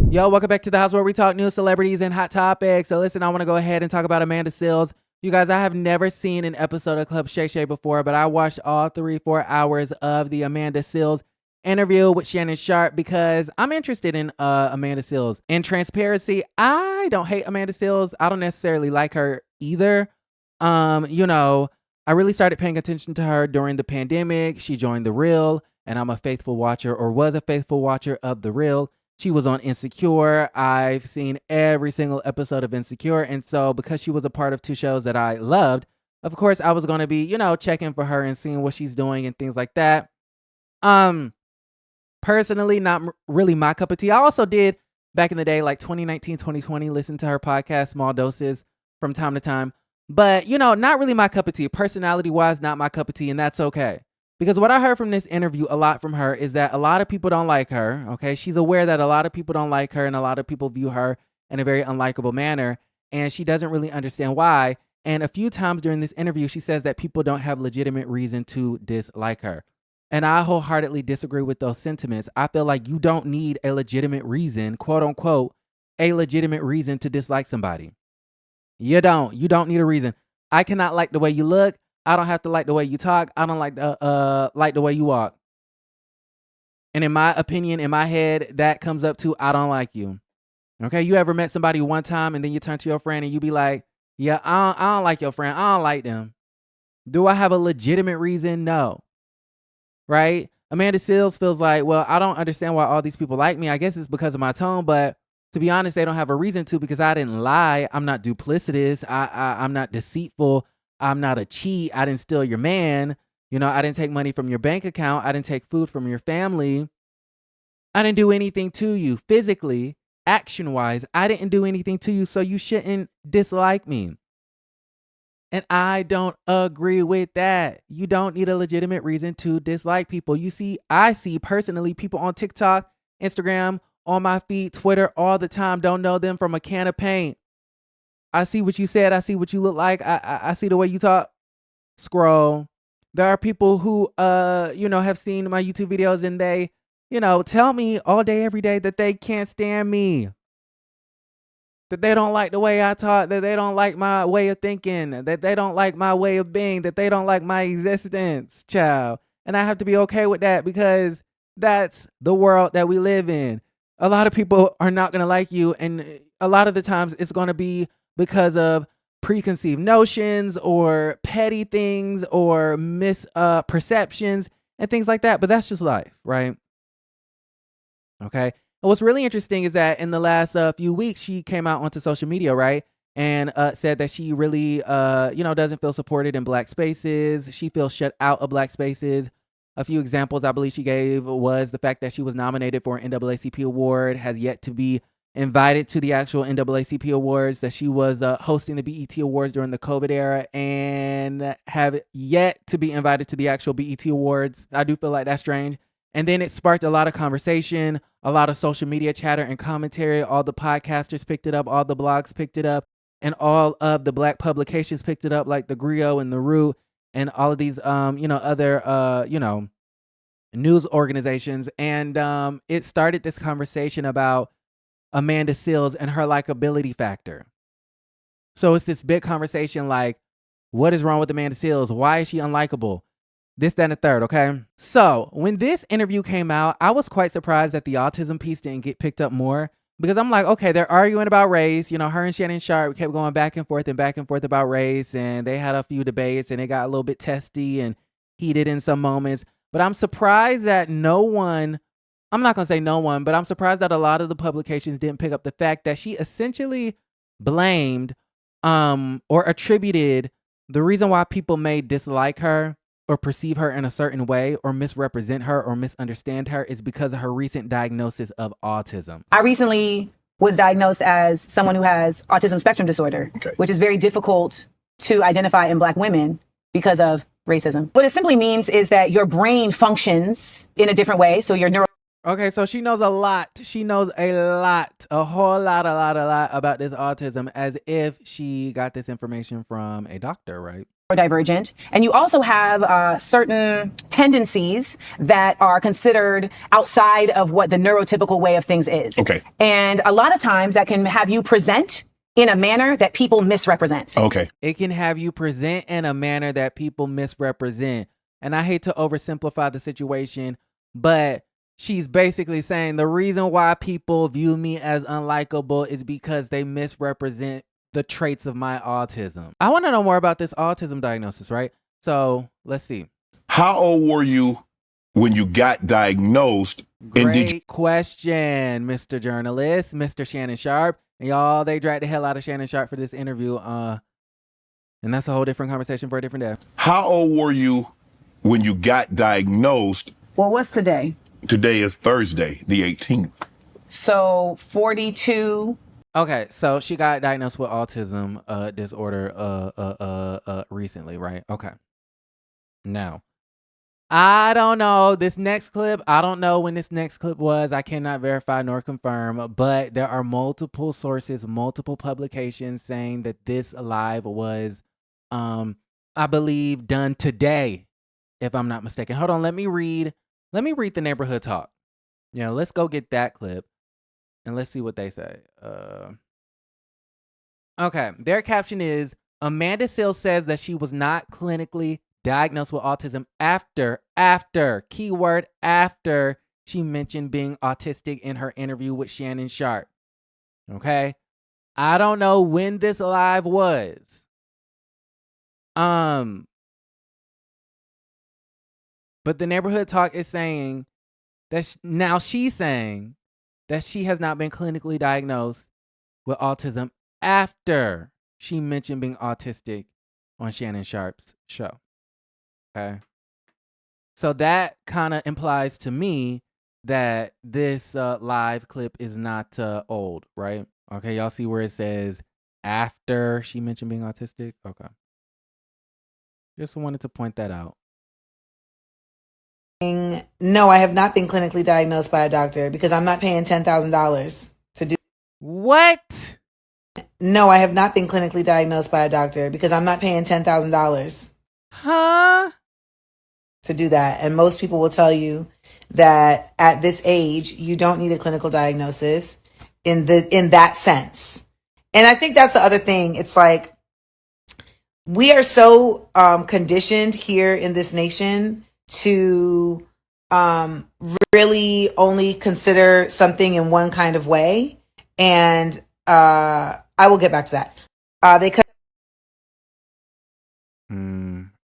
Yo, welcome back to the house where we talk news, celebrities, and hot topics. So listen, I want to go ahead and talk about Amanda Seales. You guys, I have never seen an episode of Club Shay Shay before, but I watched all 3-4 hours of the Amanda Seales interview with Shannon Sharpe because I'm interested in Amanda Seales. In transparency, I don't hate Amanda Seales. I don't necessarily like her either. I really started paying attention to her during the pandemic. She joined The Real, and I'm a faithful watcher, or was a faithful watcher of The Real. She was on Insecure. I've seen every single episode of Insecure. And so because she was a part of two shows that I loved, of course, I was going to be, checking for her and seeing what she's doing and things like that. Personally, not really my cup of tea. I also did back in the day, like 2019, 2020, listen to her podcast, Small Doses, from time to time. But, not really my cup of tea. Personality-wise, not my cup of tea, and that's okay. Because what I heard from this interview a lot from her is that a lot of people don't like her, okay? She's aware that a lot of people don't like her and a lot of people view her in a very unlikable manner, and she doesn't really understand why. And a few times during this interview, she says that people don't have legitimate reason to dislike her. And I wholeheartedly disagree with those sentiments. I feel like you don't need a legitimate reason, quote unquote, a legitimate reason to dislike somebody. You don't need a reason. I cannot like the way you look. I don't have to like the way you talk. I don't like the way you walk. And in my opinion, in my head, that comes up to I don't like you. Okay, you ever met somebody one time and then you turn to your friend and you be like, yeah, I don't like your friend. I don't like them. Do I have a legitimate reason? No. Right? Amanda Seales feels like, well, I don't understand why all these people like me. I guess it's because of my tone, but to be honest, they don't have a reason to because I didn't lie. I'm not duplicitous. I'm not deceitful. I'm not a cheat. I didn't steal your man. I didn't take money from your bank account. I didn't take food from your family. I didn't do anything to you physically, action-wise. I didn't do anything to you, so you shouldn't dislike me. And I don't agree with that. You don't need a legitimate reason to dislike people. I see personally people on TikTok, Instagram, on my feed, Twitter all the time, don't know them from a can of paint. I see what you said. I see what you look like. I see the way you talk. Scroll. There are people who, have seen my YouTube videos and they, tell me all day, every day that they can't stand me. That they don't like the way I talk. That they don't like my way of thinking. That they don't like my way of being. That they don't like my existence, child. And I have to be okay with that because that's the world that we live in. A lot of people are not going to like you. And a lot of the times it's going to be because of preconceived notions or petty things or misperceptions and things like that. But that's just life, right? Okay. And what's really interesting is that in the last few weeks, she came out onto social media, right? And said that she really, doesn't feel supported in Black spaces. She feels shut out of Black spaces. A few examples I believe she gave was the fact that she was nominated for an NAACP award, has yet to be invited to the actual NAACP awards, that she was hosting the BET awards during the COVID era and have yet to be invited to the actual BET awards. I do feel like that's strange. And then it sparked a lot of conversation, a lot of social media chatter and commentary. All the podcasters picked it up, all the blogs picked it up, and all of the Black publications picked it up, like The Griot and The Root and all of these, other, news organizations. And it started this conversation about Amanda Seales and her likability factor. So it's this big conversation like, what is wrong with Amanda Seales? Why is she unlikable? This, that, and the third, okay? So when this interview came out, I was quite surprised that the autism piece didn't get picked up more because I'm like, okay, they're arguing about race. Her and Shannon Sharpe kept going back and forth about race, and they had a few debates, and it got a little bit testy and heated in some moments. But I'm surprised that I'm not going to say no one, but I'm surprised that a lot of the publications didn't pick up the fact that she essentially blamed or attributed the reason why people may dislike her or perceive her in a certain way or misrepresent her or misunderstand her is because of her recent diagnosis of autism. I recently was diagnosed as someone who has autism spectrum disorder, which is very difficult to identify in Black women because of racism. What it simply means is that your brain functions in a different way. So your Okay, so she knows a lot. She knows a whole lot about this autism, as if she got this information from a doctor, right? divergent, and you also have certain tendencies that are considered outside of what the neurotypical way of things is. Okay. And a lot of times that can have you present in a manner that people misrepresent. Okay. It can have you present in a manner that people misrepresent. And I hate to oversimplify the situation, but she's basically saying the reason why people view me as unlikable is because they misrepresent the traits of my autism. I want to know more about this autism diagnosis, right? So let's see. How old were you when you got diagnosed? Great question, Mr. Journalist, Mr. Shannon Sharpe. And y'all, they dragged the hell out of Shannon Sharpe for this interview. And that's a whole different conversation for a different day. How old were you when you got diagnosed? Well, what's today? Today is Thursday, the 18th. So 42. Okay, so she got diagnosed with autism disorder recently, right? Okay. Now, I don't know this next clip. I don't know when this next clip was. I cannot verify nor confirm, but there are multiple sources, multiple publications saying that this live was, I believe, done today, if I'm not mistaken. Hold on, let me read the neighborhood talk. You know, let's go get that clip. And let's see what they say. Okay, their caption is, Amanda Seales says that she was not clinically diagnosed with autism after, keyword after, she mentioned being autistic in her interview with Shannon Sharpe. Okay? I don't know when this live was. But the neighborhood talk is saying that now she's saying that she has not been clinically diagnosed with autism after she mentioned being autistic on Shannon Sharpe's show. Okay. So that kind of implies to me that this live clip is not old, right? Okay, y'all see where it says after she mentioned being autistic? Okay. Just wanted to point that out. No, I have not been clinically diagnosed by a doctor because I'm not paying $10,000 to do. What? No, I have not been clinically diagnosed by a doctor because I'm not paying $10,000 Huh? to do that. And most people will tell you that at this age, you don't need a clinical diagnosis in that sense. And I think that's the other thing. It's like we are so conditioned here in this nation to really only consider something in one kind of way. And I will get back to that.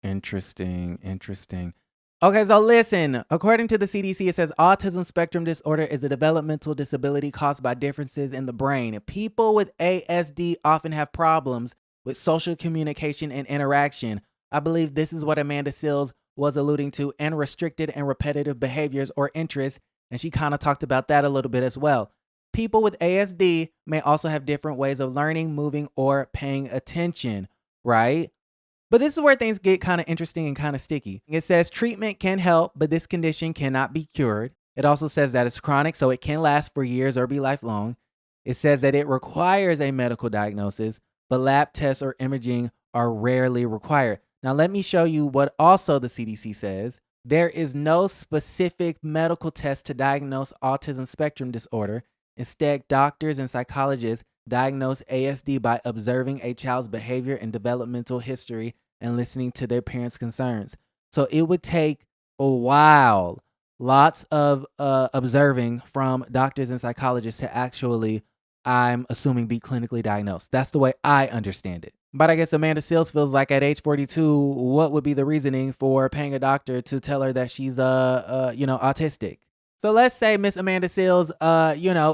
Interesting. Okay, so listen, according to the CDC, it says autism spectrum disorder is a developmental disability caused by differences in the brain. People with ASD often have problems with social communication and interaction. I believe this is what Amanda Seales was alluding to, and restricted and repetitive behaviors or interests. And she kind of talked about that a little bit as well. People with ASD may also have different ways of learning, moving, or paying attention, right? But this is where things get kind of interesting and kind of sticky. It says treatment can help, but this condition cannot be cured. It also says that it's chronic, so it can last for years or be lifelong. It says that it requires a medical diagnosis, but lab tests or imaging are rarely required. Now, let me show you what also the CDC says. There is no specific medical test to diagnose autism spectrum disorder. Instead, doctors and psychologists diagnose ASD by observing a child's behavior and developmental history and listening to their parents' concerns. So it would take a while, lots of observing from doctors and psychologists to actually, I'm assuming, be clinically diagnosed. That's the way I understand it. But I guess Amanda Seales feels like at age 42, what would be the reasoning for paying a doctor to tell her that she's autistic? So let's say Miss Amanda Seales,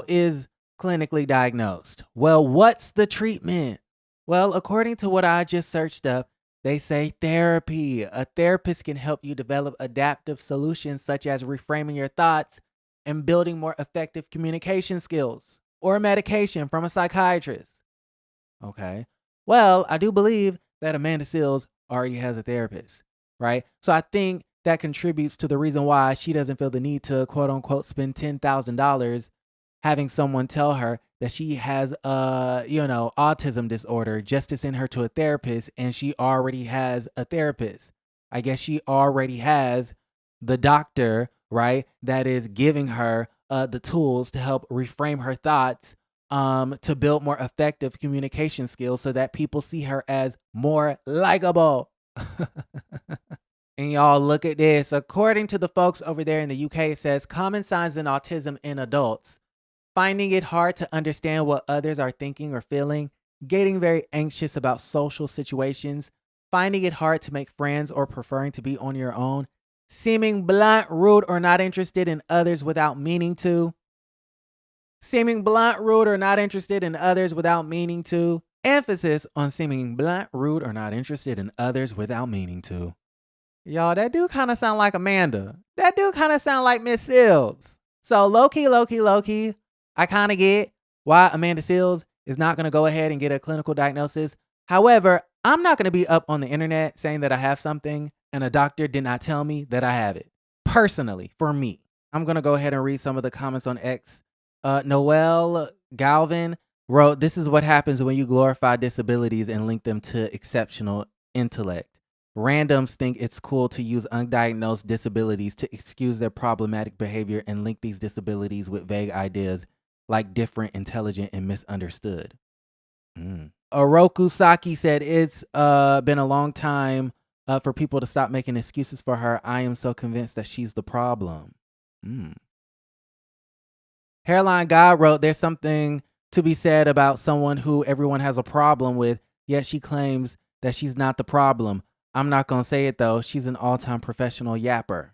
is clinically diagnosed. Well, what's the treatment? Well, according to what I just searched up, they say therapy. A therapist can help you develop adaptive solutions such as reframing your thoughts and building more effective communication skills, or medication from a psychiatrist. Okay. Well, I do believe that Amanda Seales already has a therapist, right? So I think that contributes to the reason why she doesn't feel the need to, quote unquote, spend $10,000 having someone tell her that she has autism disorder just to send her to a therapist, and she already has a therapist. I guess she already has the doctor, right, that is giving her the tools to help reframe her thoughts, to build more effective communication skills so that people see her as more likable. And y'all, look at this. According to the folks over there in the UK, it says common signs in autism in adults: finding it hard to understand what others are thinking or feeling, getting very anxious about social situations, finding it hard to make friends or preferring to be on your own, seeming blunt, rude, or not interested in others without meaning to. Seeming blunt, rude, or not interested in others without meaning to. Emphasis on seeming blunt, rude, or not interested in others without meaning to. Y'all, that dude kind of sound like Amanda. That dude kind of sound like Miss Sills. So low-key, I kind of get why Amanda Sills is not going to go ahead and get a clinical diagnosis. However, I'm not going to be up on the internet saying that I have something and a doctor did not tell me that I have it. Personally, for me. I'm going to go ahead and read some of the comments on X. Noelle Galvin wrote, "This is what happens when you glorify disabilities and link them to exceptional intellect. Randoms think it's cool to use undiagnosed disabilities to excuse their problematic behavior and link these disabilities with vague ideas like different, intelligent, and misunderstood." Oroku Saki said, "It's been a long time for people to stop making excuses for her. I am so convinced that she's the problem." Hairline God wrote, "There's something to be said about someone who everyone has a problem with, yet she claims that she's not the problem. I'm not going to say it though. She's an all-time professional yapper."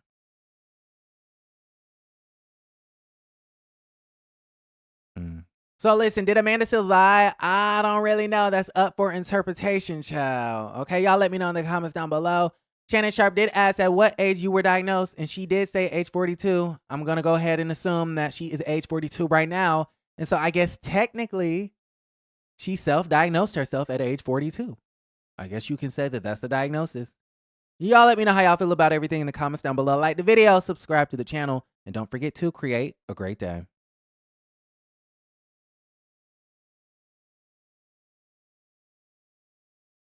So listen, did Amanda Sills lie? I don't really know. That's up for interpretation, child. Okay, y'all let me know in the comments down below. Shannon Sharpe did ask at what age you were diagnosed, and she did say age 42. I'm going to go ahead and assume that she is age 42 right now. And so I guess technically she self-diagnosed herself at age 42. I guess you can say that that's a diagnosis. Y'all let me know how y'all feel about everything in the comments down below. Like the video, subscribe to the channel, and don't forget to create a great day.